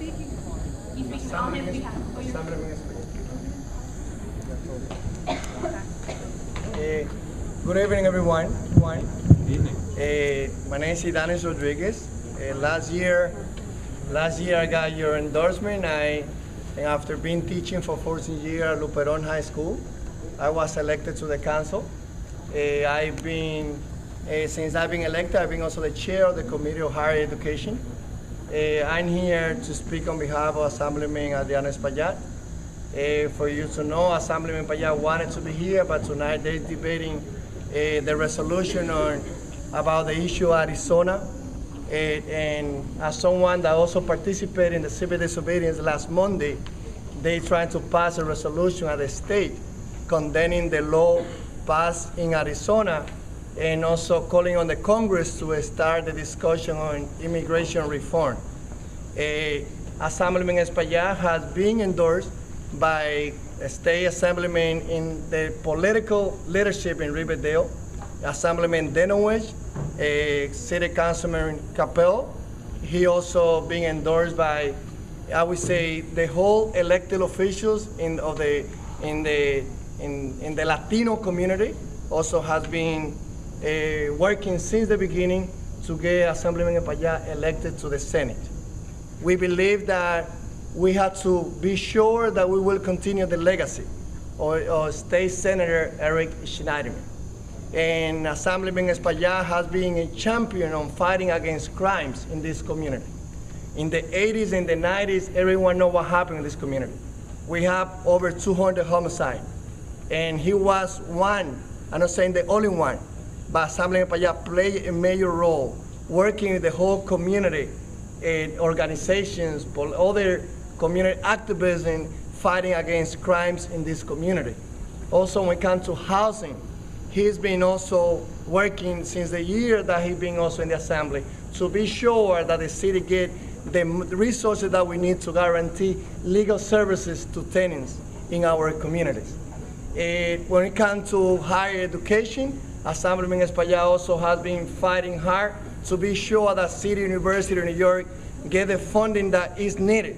speaking for? He's speaking on his behalf. Good evening, everyone. Good evening. My name is Ydanis Rodriguez. Last year I got your endorsement. And after being teaching for 14 years at Luperon High School, I was elected to the council. Since I've been elected, I've been also the chair of the Committee of Higher Education. I'm here to speak on behalf of Assemblyman Adriano Espaillat. For you to know, Assemblyman Espaillat wanted to be here, but tonight they're debating the resolution about the issue of Arizona. And as someone that also participated in the civil disobedience last Monday, they tried to pass a resolution at the state condemning the law passed in Arizona and also calling on the Congress to start the discussion on immigration reform. Assemblyman Espaillat has been endorsed by a state assemblyman in the political leadership in Riverdale, Assemblyman Denowich, City Councilman Capel. He also being endorsed by, I would say, the whole elected officials in the Latino community. Also has been working since the beginning to get Assemblyman Espaillat elected to the Senate. We believe that we have to be sure that we will continue the legacy of State Senator Eric Schneiderman. And Assemblyman Espaillat has been a champion on fighting against crimes in this community. In the 80s and the 90s, everyone knows what happened in this community. We have over 200 homicides. And he was one, I'm not saying the only one, but Assemblyman Espaillat played a major role working with the whole community and organizations, other community activism, fighting against crimes in this community. Also, when it comes to housing, he's been also working since the year that he's been also in the assembly to be sure that the city get the resources that we need to guarantee legal services to tenants in our communities. When it comes to higher education, Assemblyman Espaillat also has been fighting hard to be sure that City University of New York get the funding that is needed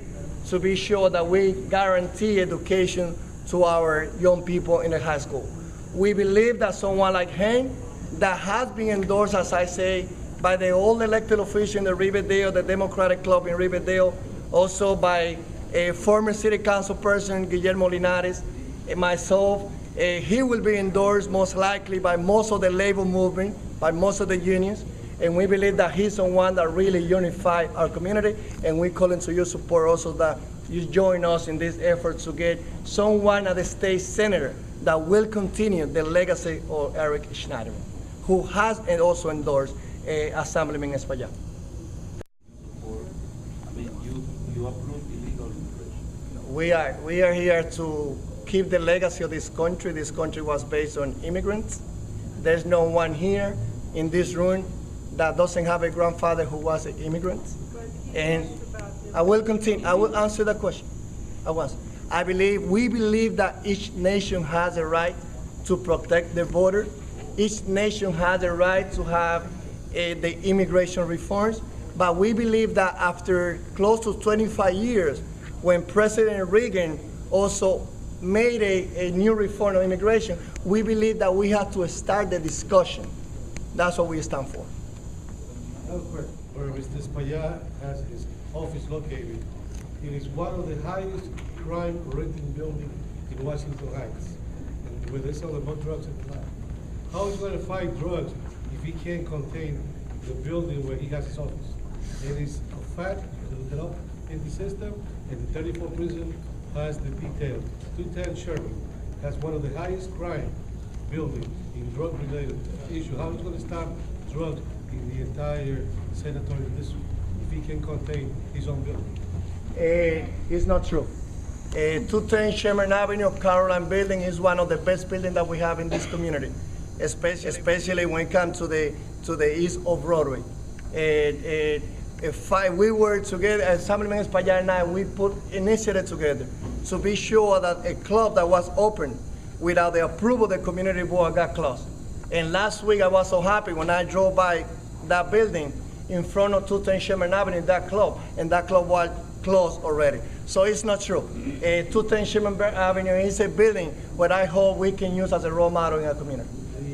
to be sure that we guarantee education to our young people in the high school. We believe that someone like him, that has been endorsed, as I say, by the old elected official in the Riverdale, the Democratic Club in Riverdale, also by a former city council person, Guillermo Linares, and myself. He will be endorsed most likely by most of the labor movement, by most of the unions, and we believe that he's someone that really unifies our community, and we call into your support also that you join us in this effort to get someone at the state senator that will continue the legacy of Eric Schneiderman, who has and also endorsed Assemblyman Espaillat. You approve illegal immigration? We are here to keep the legacy of this country. This country was based on immigrants. There's no one here in this room that doesn't have a grandfather who was an immigrant. And I will continue. I will answer the question. We believe that each nation has a right to protect the border. Each nation has a right to have the immigration reforms. But we believe that after close to 25 years, when President Reagan also made a new reform on immigration, we believe that we have to start the discussion. That's what we stand for. Where Mr. Espaillat has his office located, it is one of the highest crime rated buildings in Washington Heights, and where they sell the most drugs in the land. How is he going to fight drugs if he can't contain the building where he has his office? It is a fact, look it up in the system, and the 34 prison has the details. 210 Sherman has one of the highest crime buildings in drug-related issue. How is he going to stop drugs in the entire senatorial district if he can contain his own building? It's not true. 210 Sherman Avenue, Caroline Building is one of the best buildings that we have in this community, especially when it comes to the east of Broadway. If we were together, Assemblyman Espaillat and I, we put initiative together to be sure that a club that was open without the approval of the community board got closed. And last week I was so happy when I drove by that building in front of 210 Sherman Avenue, that club, and that club was closed already. So it's not true. 210 Sherman Avenue is a building where I hope we can use as a role model in our community. And